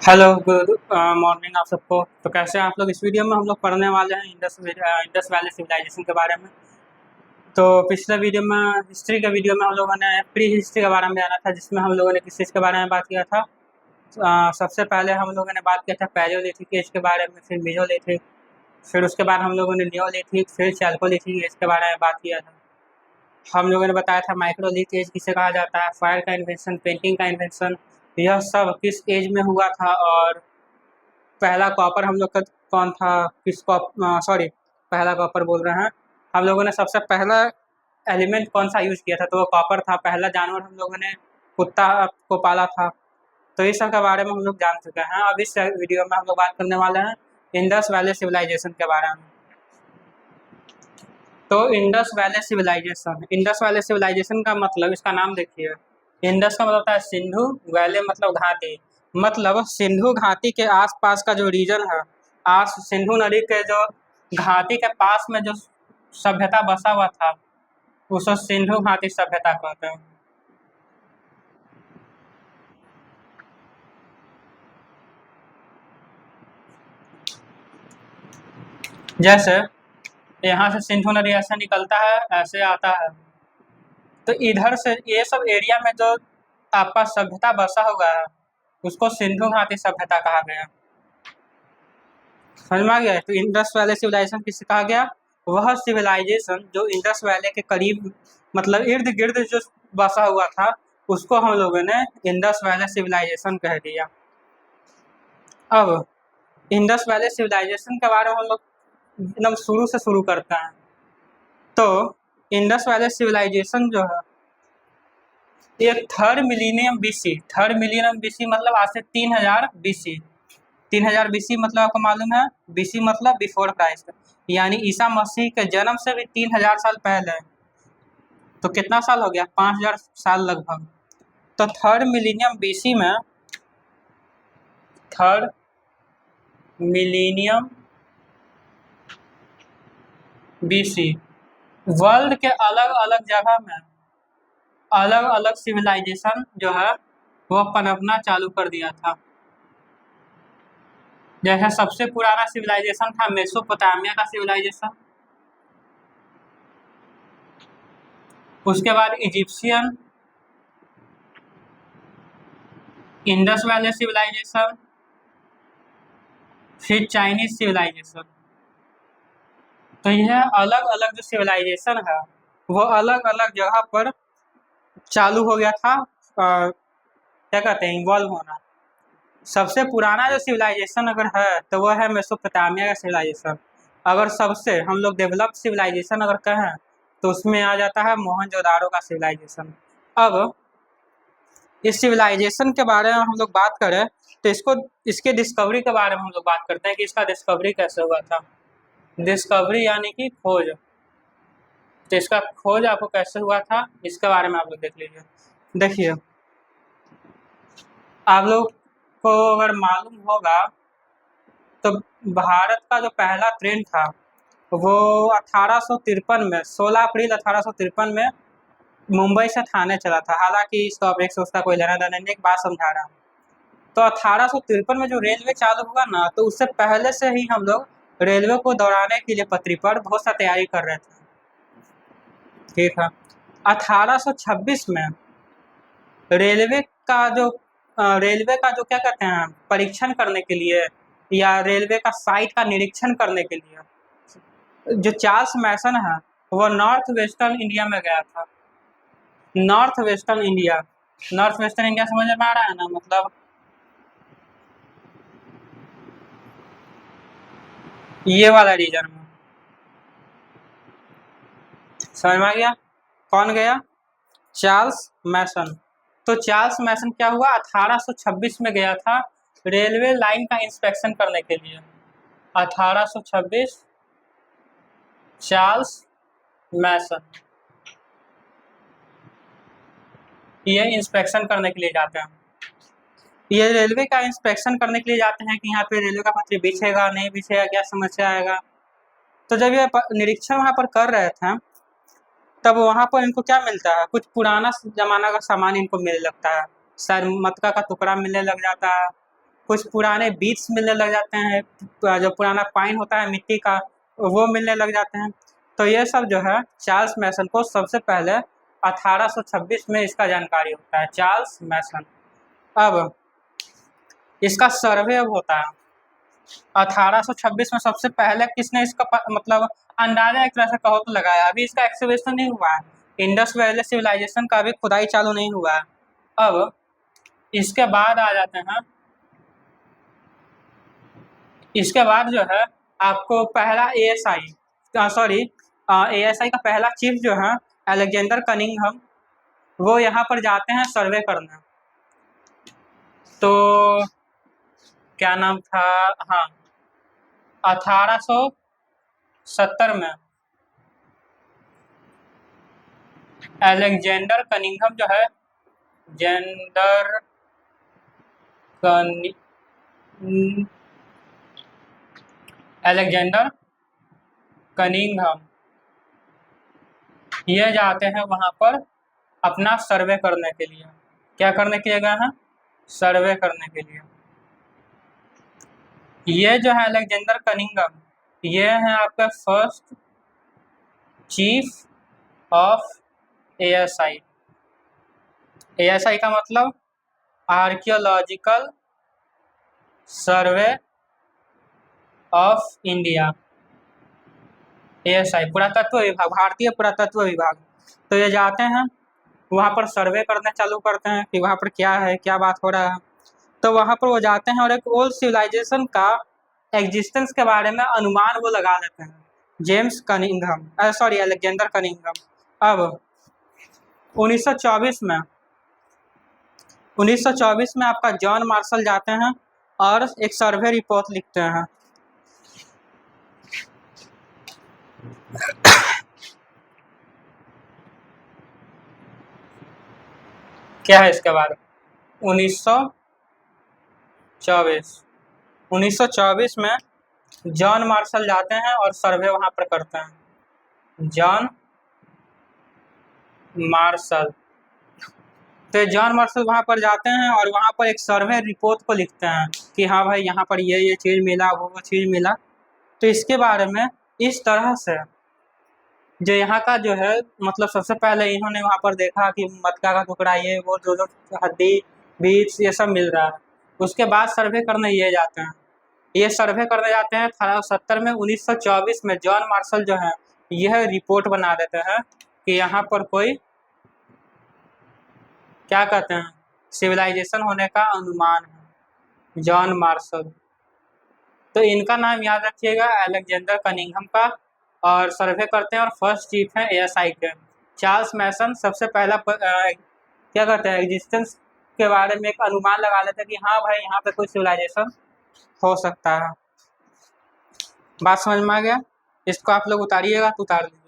Hello good morning आप सबको। तो कैसे हैं आप लोग। इस वीडियो में हम लोग पढ़ने वाले हैं इंडस वैली सिविलाइजेशन के बारे में। तो पिछले वीडियो में हिस्ट्री के वीडियो में हम लोगों ने प्री हिस्ट्री के बारे में जाना था, जिसमें हम लोगों ने किस चीज़ के बारे में बात किया था। सबसे पहले हम लोगों ने बात किया था पैलियोलिथिक एज के बारे में, फिर मेसोलिथिक, फिर उसके बाद हम लोगों ने नियोलिथिक, फिर चैल्कोलिथिक एज के बारे में बात किया था। हम लोगों ने बताया था माइक्रोलिथ एज किसे कहा जाता है, फायर का इन्वेंशन, पेंटिंग का इन्वेंशन, यह सब किस एज में हुआ था। और पहला कॉपर हम लोग का कौन था, किस सॉरी पहला कॉपर बोल रहे हैं। हम लोगों ने सबसे पहला एलिमेंट कौन सा यूज किया था, तो वो कॉपर था। पहला जानवर हम लोगों ने कुत्ता को पाला था। तो इस सब के बारे में हम लोग जान चुके हैं। अब इस वीडियो में हम लोग बात करने वाले हैं इंडस वैली सिविलाइजेशन के बारे में। तो इंडस वैली सिविलाइजेशन का मतलब, इसका नाम देखिए। इंडस का मतलब होता है सिंधु, वैली मतलब घाटी, मतलब सिंधु घाटी के आसपास का जो रीजन है, आस सिंधु नदी के जो घाटी के पास में जो सभ्यता बसा हुआ था, उसको सिंधु घाटी सभ्यता कहते हैं। जैसे यहाँ से सिंधु नदी ऐसे निकलता है, ऐसे आता है, तो इधर से ये सब एरिया में जो आपका सभ्यता बसा हुआ है, उसको सिंधु घाटी सभ्यता कहा गया। समझ में आ गया। तो इंडस वैली सिविलाइजेशन किसे कहा गया, वह सिविलाइजेशन जो इंडस वैली के करीब मतलब इर्द गिर्द जो बसा हुआ था, उसको हम लोगों ने इंडस वैली सिविलाइजेशन कह दिया। अब इंडस वैली सिविलाइजेशन के बारे में हम लोग एकदम शुरू से शुरू करते हैं। तो इंडस वैली सिविलाइजेशन जो है, ये थर्ड मिलीनियम बीसी मतलब आज से 3000 बीसी। 3000 बीसी मतलब आपको मालूम है, बीसी मतलब बिफोर क्राइस्ट, यानी ईसा मसीह के जन्म से भी 3000 साल पहले। तो कितना साल हो गया, 5000 साल लगभग। तो थर्ड मिलीनियम बीसी वर्ल्ड के अलग अलग जगह में अलग अलग सिविलाइजेशन जो है वो पनपना चालू कर दिया था। जैसे सबसे पुराना सिविलाइजेशन था मेसोपोटामिया का सिविलाइजेशन, उसके बाद इजिप्शियन, इंडस वैली सिविलाइजेशन, फिर चाइनीज सिविलाइजेशन। तो यह अलग अलग जो सिविलाइजेशन है वो अलग अलग जगह पर चालू हो गया था, क्या कहते हैं, इन्वॉल्व होना। सबसे पुराना जो सिविलाइजेशन अगर है तो वह है मेसोपोटामिया का सिविलाइजेशन। अगर सबसे हम लोग डेवलप्ड सिविलाइजेशन अगर कहें तो उसमें आ जाता है मोहनजोदाड़ो का सिविलाइजेशन। अब इस सिविलाइजेशन के बारे में हम लोग बात करें तो इसके डिस्कवरी के बारे में हम लोग बात करते हैं कि इसका डिस्कवरी कैसे हुआ था। डिस्कवरी यानी कि खोज। तो इसका खोज आपको कैसे हुआ था, इसके बारे में आप लोग देख लीजिए। देखिए, आप लोग को अगर मालूम होगा तो भारत का जो पहला ट्रेन था वो 1853 में 16 अप्रैल 1853 में मुंबई से थाने चला था। हालांकि इस टॉपिक से उसका कोई लेना देना नहीं, एक बात समझा रहा हूँ। तो 1853 में जो रेलवे चालू हुआ ना, तो उससे पहले से ही हम लोग रेलवे को दौड़ाने के लिए पटरी पर बहुत सा तैयारी कर रहे थे। ठीक है। 1826 में रेलवे का जो क्या कहते हैं, परीक्षण करने के लिए या रेलवे का साइट का निरीक्षण करने के लिए जो चार्ल्स मैसन है वो नॉर्थ वेस्टर्न इंडिया में गया था। नॉर्थ वेस्टर्न इंडिया समझ में आ रहा है ना, मतलब ये वाला रीजन में। समझ में आ गया। कौन गया, चार्ल्स मैसन। तो चार्ल्स मैसन क्या हुआ, 1826 में गया था रेलवे लाइन का इंस्पेक्शन करने के लिए। 1826 चार्ल्स मैसन ये इंस्पेक्शन करने के लिए जाते हैं। ये रेलवे का इंस्पेक्शन करने के लिए जाते हैं कि यहाँ पे रेलवे का पटरी बिछेगा नहीं बिछेगा, क्या समस्या आएगा। तो जब ये निरीक्षण वहाँ पर कर रहे थे तब वहाँ पर इनको क्या मिलता है, कुछ पुराना जमाना का सामान इनको मिलने लगता है। शायद मटका का टुकड़ा मिलने लग जाता है, कुछ पुराने बीट्स मिलने लग जाते हैं, जो पुराना कॉइन होता है मिट्टी का वो मिलने लग जाते हैं। तो ये सब जो है चार्ल्स मैसन को सबसे पहले 1826 में इसका जानकारी होता है, चार्ल्स मैसन। अब इसका सर्वे अब होता है 1826 में। सबसे पहले किसने इसका मतलब अंदाजा एक तरह से कहो तो लगाया। अभी इसका एक्सकवेशन नहीं हुआ है, इंडस वैली सिविलाइजेशन का भी खुदाई चालू नहीं हुआ है। अब इसके बाद आ जाते हैं, इसके बाद जो है आपको पहला एएसआई का पहला चीफ जो है अलेक्जेंडर कनिंघम, वो यहाँ पर जाते हैं सर्वे करने। तो क्या नाम था, हाँ 1870 में अलेक्जेंडर कनिंघम जो है अलेक्जेंडर कनिंघम ये जाते हैं वहाँ पर अपना सर्वे करने के लिए। क्या करने के लिए गए हैं? सर्वे करने के लिए। ये जो है अलेक्जेंडर कनिंघम, ये है आपका first chief of ASI. ASI का मतलब archaeological survey of India. ASI पुरातत्व विभाग, भारतीय पुरातत्व विभाग। तो ये जाते हैं वहाँ पर सर्वे करने चालू करते हैं कि वहाँ पर क्या है, क्या बात हो रहा है। तो वहाँ पर वो जाते हैं और एक ओल्ड सिविलाइजेशन का एग्जिस्टेंस के बारे में अनुमान वो लगा लेते हैं, जेम्स कनिंघम अलेक्जेंडर कनिंघम। अब 1924 में आपका जॉन मार्शल जाते हैं और एक सर्वे रिपोर्ट लिखते हैं। क्या है इसके बाद 1924 में जॉन मार्शल जाते हैं और सर्वे वहाँ पर करते हैं, जॉन मार्शल। तो जॉन मार्शल वहाँ पर जाते हैं और वहाँ पर एक सर्वे रिपोर्ट को लिखते हैं कि हाँ भाई यहाँ पर ये चीज़ मिला, वो चीज़ मिला। तो इसके बारे में इस तरह से जो यहाँ का जो है मतलब सबसे पहले इन्होंने वहाँ पर देखा कि मटका का टुकड़ा ये वो जो हड्डी बीज ये सब मिल रहा है। उसके बाद सर्वे करने ये जाते हैं, ये सर्वे करने जाते हैं 1870 में। 1924 में जॉन मार्शल जो है यह रिपोर्ट बना देते हैं कि यहाँ पर कोई क्या कहते हैं सिविलाइजेशन होने का अनुमान है, जॉन मार्शल। तो इनका नाम याद रखिएगा अलेक्जेंडर कनिंघम का, और सर्वे करते हैं और फर्स्ट चीफ है एएसआई के। चार्ल्स मैसन सबसे पहला क्या कहते हैं एग्जिस्टेंस के बारे में एक अनुमान लगा लेते हैं कि हाँ भाई यहाँ पे कोई सिविलाइजेशन हो सकता है। बात समझ में आ गया? इसको आप लोग उतारिएगा तो उतार लीजिए।